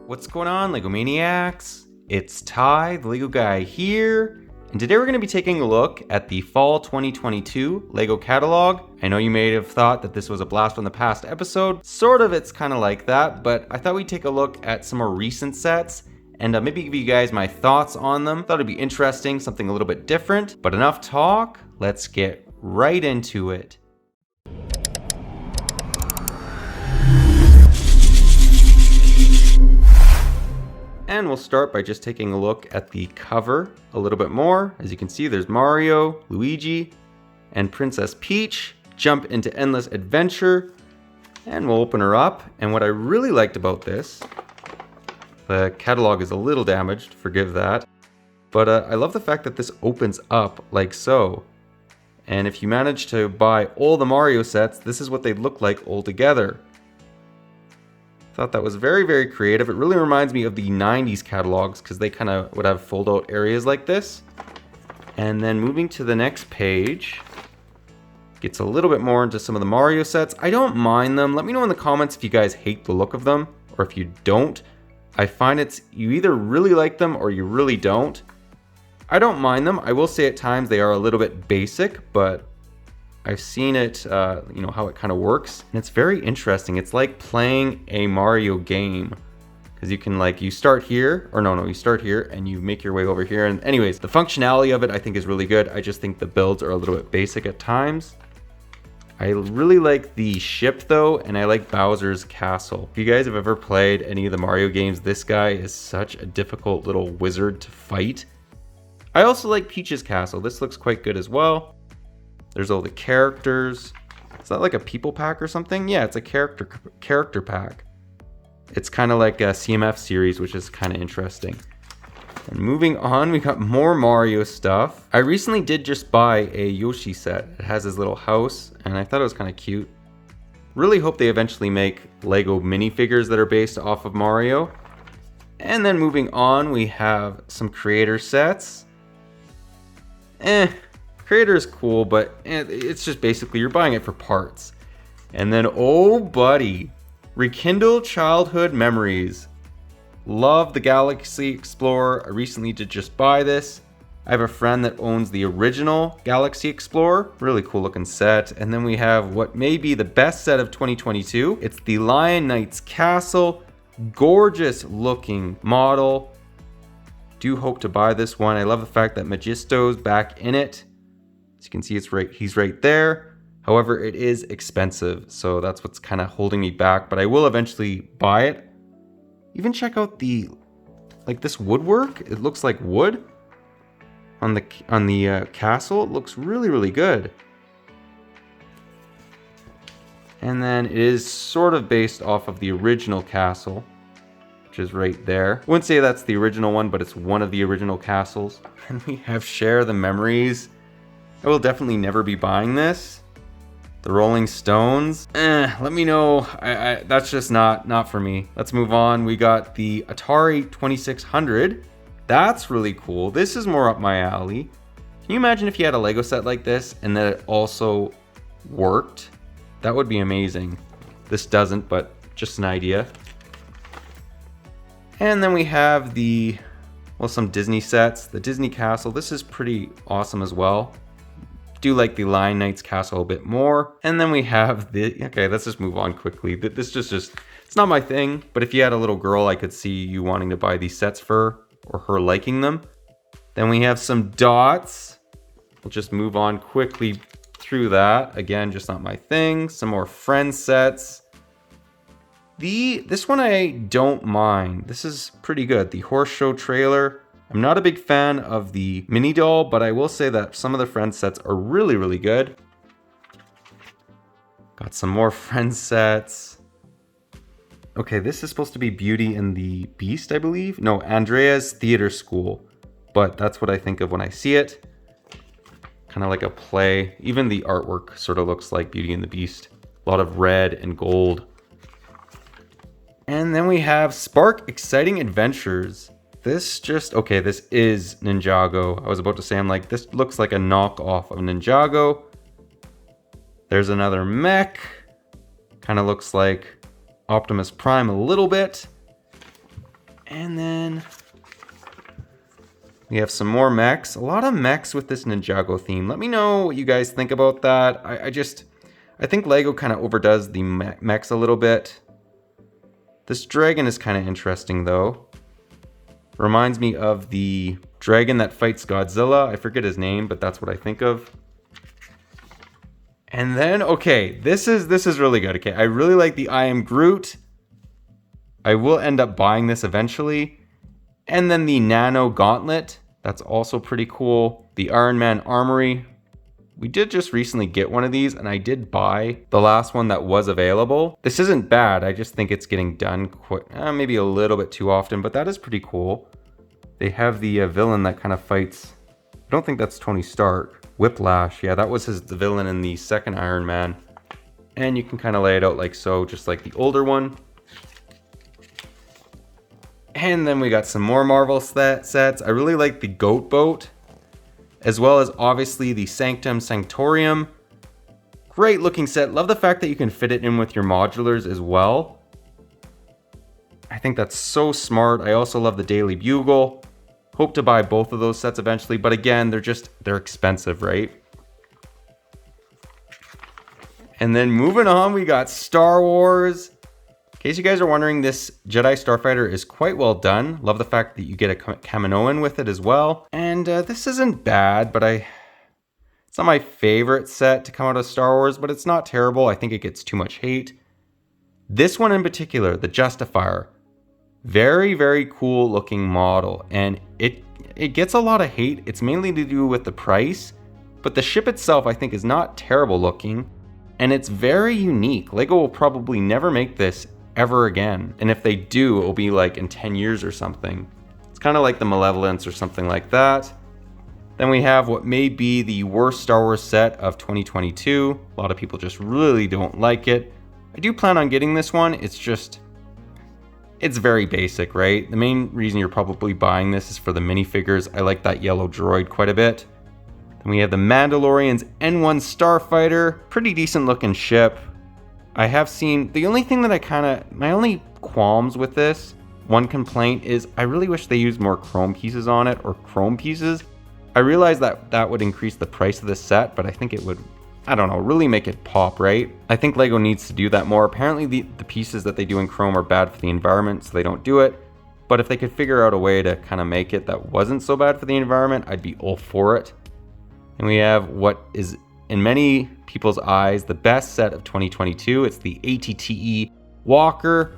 What's going on, Lego Maniacs? It's Ty, the Lego guy here, and today we're going to be taking a look at the Fall 2022 Lego catalog. I know you may have thought that this was a blast from the past episode. Sort of, it's kind of like that, but I thought we'd take a look at some more recent sets and maybe give you guys my thoughts on them. Thought it'd be interesting, something a little bit different. But enough talk, let's get right into it. And we'll start by just taking a look at the cover a little bit more. As you can see, there's Mario, Luigi, and Princess Peach. Jump into Endless Adventure, and we'll open her up. And what I really liked about this, the catalog is a little damaged, forgive that. But I love the fact that this opens up like so. And if you manage to buy all the Mario sets, this is what they'd look like all together. Thought that was very, very creative. It really reminds me of the 90s catalogs because they kind of would have fold out areas like this. And then moving to the next page, gets a little bit more into some of the Mario sets. I don't mind them. Let me know in the comments if you guys hate the look of them or if you don't. I find you either really like them or you really don't. I don't mind them. I will say at times they are a little bit basic, but I've seen it, how it kind of works. And it's very interesting. It's like playing a Mario game. Because you can you start here, or no, you start here and you make your way over here. And anyways, the functionality of it I think is really good. I just think the builds are a little bit basic at times. I really like the ship though, and I like Bowser's castle. If you guys have ever played any of the Mario games, this guy is such a difficult little wizard to fight. I also like Peach's castle. This looks quite good as well. There's all the characters. Is that like a people pack or something? Yeah, it's a character pack. It's kind of like a CMF series, which is kind of interesting. And moving on, we got more Mario stuff. I recently did just buy a Yoshi set. It has his little house, and I thought it was kind of cute. Really hope they eventually make Lego minifigures that are based off of Mario. And then moving on, we have some creator sets. Creator is cool, but it's just basically you're buying it for parts. And then, oh buddy, rekindle childhood memories. Love the Galaxy Explorer. I recently did just buy this. I have a friend that owns the original Galaxy Explorer. Really cool looking set. And then we have what may be the best set of 2022. It's the Lion Knight's Castle. Gorgeous looking model. Do hope to buy this one. I love the fact that Magisto's back in it. As you can see, he's right there. However, it is expensive, so that's what's kind of holding me back, but I will eventually buy it. Even check out this woodwork. It looks like wood on the castle. It looks really, really good. And then it is sort of based off of the original castle, which is right there. I wouldn't say that's the original one, but it's one of the original castles. And we have Share the Memories. I will definitely never be buying this. The Rolling Stones. Let me know. That's just not for me. Let's move on. We got the Atari 2600. That's really cool. This is more up my alley. Can you imagine if you had a Lego set like this and that it also worked? That would be amazing. This doesn't, but just an idea. And then we have some Disney sets. The Disney Castle. This is pretty awesome as well. Do like the Lion Knight's Castle a bit more. And then we have okay, let's just move on quickly. This just it's not my thing, but if you had a little girl, I could see you wanting to buy these sets for her or her liking them. Then we have some dots. We'll just move on quickly through that. Again, just not my thing. Some more Friends sets. This one I don't mind. This is pretty good. The Horse Show trailer. I'm not a big fan of the mini doll, but I will say that some of the Friends sets are really, really good. Got some more Friends sets. Okay, this is supposed to be Beauty and the Beast, I believe. No, Andrea's Theater School. But that's what I think of when I see it. Kind of like a play. Even the artwork sort of looks like Beauty and the Beast. A lot of red and gold. And then we have Spark Exciting Adventures. This is Ninjago. I was about to say, this looks like a knockoff of Ninjago. There's another mech. Kind of looks like Optimus Prime a little bit. And then we have some more mechs. A lot of mechs with this Ninjago theme. Let me know what you guys think about that. I think Lego kind of overdoes the mechs a little bit. This dragon is kind of interesting though. Reminds me of the dragon that fights Godzilla. I forget his name, but that's what I think of. And then, okay, this is really good. Okay, I really like the I Am Groot. I will end up buying this eventually. And then the Nano Gauntlet. That's also pretty cool. The Iron Man Armory. We did just recently get one of these, and I did buy the last one that was available. This isn't bad. I just think it's getting done maybe a little bit too often, but that is pretty cool. They have the villain that kind of fights. I don't think that's Tony Stark. Whiplash. Yeah, that was the villain in the second Iron Man. And you can kind of lay it out like so, just like the older one. And then we got some more Marvel sets. I really like the Goat Boat, as well as obviously the Sanctum Sanctorium. Great looking set. Love the fact that you can fit it in with your modulars as well. I think that's so smart. I also love the Daily Bugle. Hope to buy both of those sets eventually, but again, they're expensive, right? And then moving on, we got Star Wars. In case you guys are wondering, this Jedi Starfighter is quite well done. Love the fact that you get a Kaminoan with it as well. And this isn't bad, but it's not my favorite set to come out of Star Wars, but it's not terrible. I think it gets too much hate. This one in particular, the Justifier, very, very cool looking model. And it gets a lot of hate. It's mainly to do with the price, but the ship itself I think is not terrible looking. And it's very unique. Lego will probably never make this ever again. And if they do, it'll be like in 10 years or something. It's kind of like the Malevolence or something like that. Then we have what may be the worst Star Wars set of 2022. A lot of people just really don't like it. I do plan on getting this one. It's very basic, right? The main reason you're probably buying this is for the minifigures. I like that yellow droid quite a bit. Then we have the Mandalorian's N1 Starfighter. Pretty decent looking ship. I have seen, the only thing that my only qualms with this, one complaint is I really wish they used more chrome pieces on it, or chrome pieces. I realize that would increase the price of this set, but I think it would, I don't know, really make it pop, right? I think Lego needs to do that more. Apparently the pieces that they do in chrome are bad for the environment, so they don't do it. But if they could figure out a way to kind of make it that wasn't so bad for the environment, I'd be all for it. And we have what is, in many people's eyes, the best set of 2022. It's the ATTE Walker.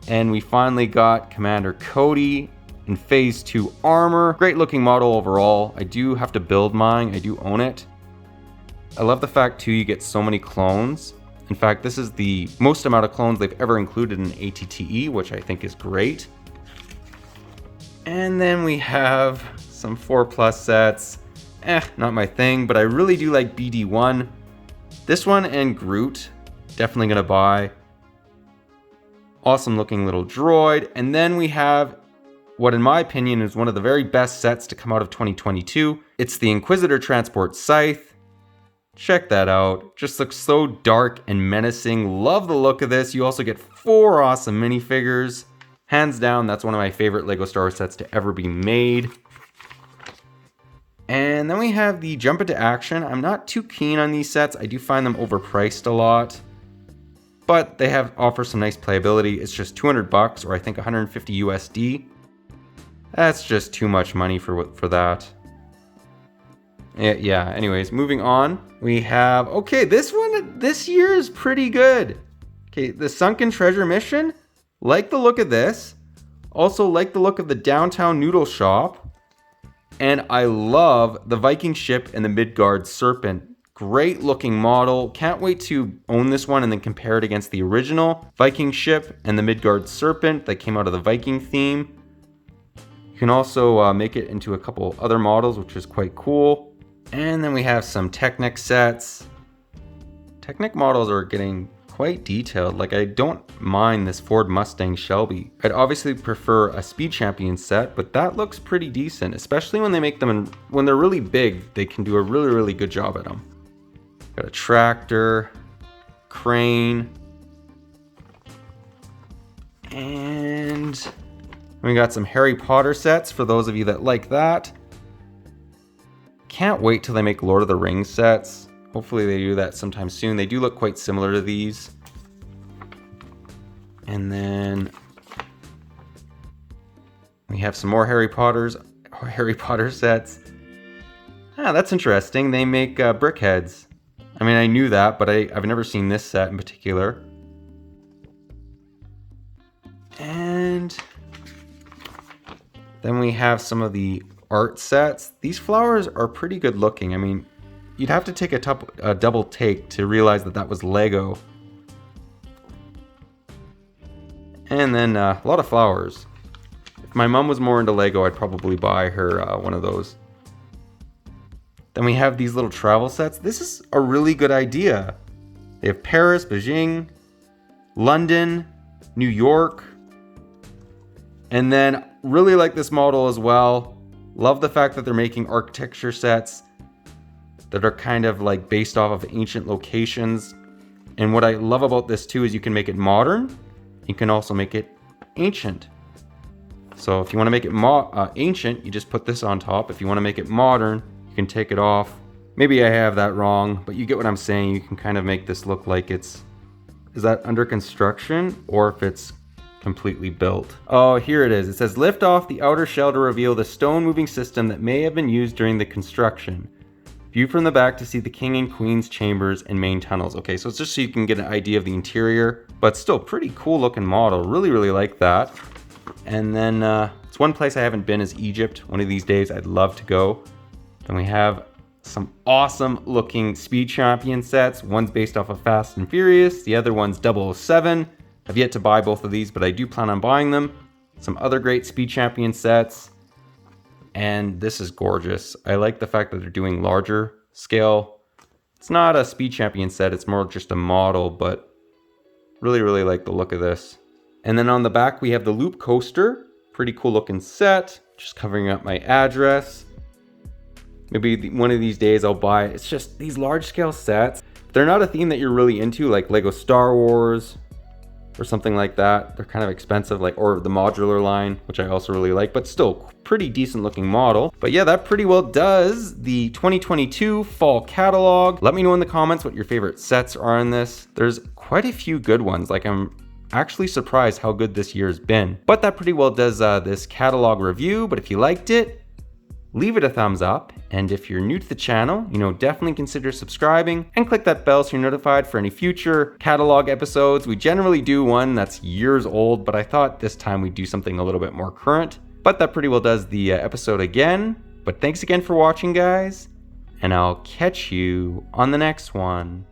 And we finally got Commander Cody in Phase 2 armor. Great looking model overall. I do have to build mine. I do own it. I love the fact too you get so many clones. In fact, this is the most amount of clones they've ever included in ATTE, which I think is great. And then we have some 4+ sets. Not my thing, but I really do like BD1. This one and Groot, definitely gonna buy. Awesome looking little droid. And then we have what in my opinion is one of the very best sets to come out of 2022. It's the Inquisitor Transport Scythe. Check that out. Just looks so dark and menacing. Love the look of this. You also get 4 awesome minifigures. Hands down, that's one of my favorite Lego Star Wars sets to ever be made. And then we have the Jump Into Action. I'm not too keen on these sets. I do find them overpriced a lot. But they offer some nice playability. It's just $200 or I think 150 USD. That's just too much money for that. Yeah, anyways, moving on. We have, okay, this one, this year is pretty good. Okay, the Sunken Treasure Mission. Like the look of this. Also like the look of the Downtown Noodle Shop. And I love the Viking ship and the Midgard Serpent. Great looking model. Can't wait to own this one and then compare it against the original Viking ship and the Midgard Serpent that came out of the Viking theme. You can also make it into a couple other models, which is quite cool. And then we have some Technic sets. Technic models are getting quite detailed. Like, I don't mind this Ford Mustang Shelby. I'd obviously prefer a Speed Champion set, but that looks pretty decent, especially when they make them when they're really big. They can do a really, really good job at them. Got a tractor, crane, and We got some Harry Potter sets for those of you that like that. Can't wait till they make Lord of the Rings sets. Hopefully they do that sometime soon. They do look quite similar to these. And then we have some more Harry Potter sets. Ah, that's interesting. They make brick heads. I mean, I knew that, but I've never seen this set in particular. And then we have some of the art sets. These flowers are pretty good looking. I mean, you'd have to take a double take to realize that that was Lego. And then a lot of flowers. If my mom was more into Lego, I'd probably buy her one of those. Then we have these little travel sets. This is a really good idea. They have Paris, Beijing, London, New York. And then really like this model as well. Love the fact that they're making architecture sets that are kind of like based off of ancient locations. And what I love about this too is you can make it modern. You can also make it ancient. So if you want to make it ancient, you just put this on top. If you want to make it modern, you can take it off. Maybe I have that wrong, but you get what I'm saying. You can kind of make this look like is that under construction or if it's completely built. Oh, here it is. It says lift off the outer shell to reveal the stone moving system that may have been used during the construction. View from the back to see the king and queen's chambers and main tunnels. Okay, so it's just so you can get an idea of the interior, but still pretty cool looking model. Really like that. And then it's one place I haven't been is Egypt. One of these days I'd love to go. Then we have some awesome looking Speed Champion sets. One's based off of Fast and Furious. The other one's 007. I've yet to buy both of these, but I do plan on buying them. Some other great Speed Champion sets. And this is gorgeous. I like the fact that they're doing larger scale. It's not a Speed Champion set, it's more just a model, but really like the look of this. And then on the back we have the Loop Coaster. Pretty cool looking set. Just covering up my address. Maybe one of these days I'll buy it. It's just these large scale sets. They're not a theme that you're really into, like Lego Star Wars or something like that. They're kind of expensive, or the modular line, which I also really like, but still pretty decent looking model. But yeah, that pretty well does the 2022 fall catalog. Let me know in the comments what your favorite sets are in this. There's quite a few good ones. I'm actually surprised how good this year's been. But that pretty well does this catalog review. But if you liked it, leave it a thumbs up. And if you're new to the channel, definitely consider subscribing and click that bell so you're notified for any future catalog episodes. We generally do one that's years old, but I thought this time we'd do something a little bit more current. But that pretty well does the episode again. But thanks again for watching, guys, and I'll catch you on the next one.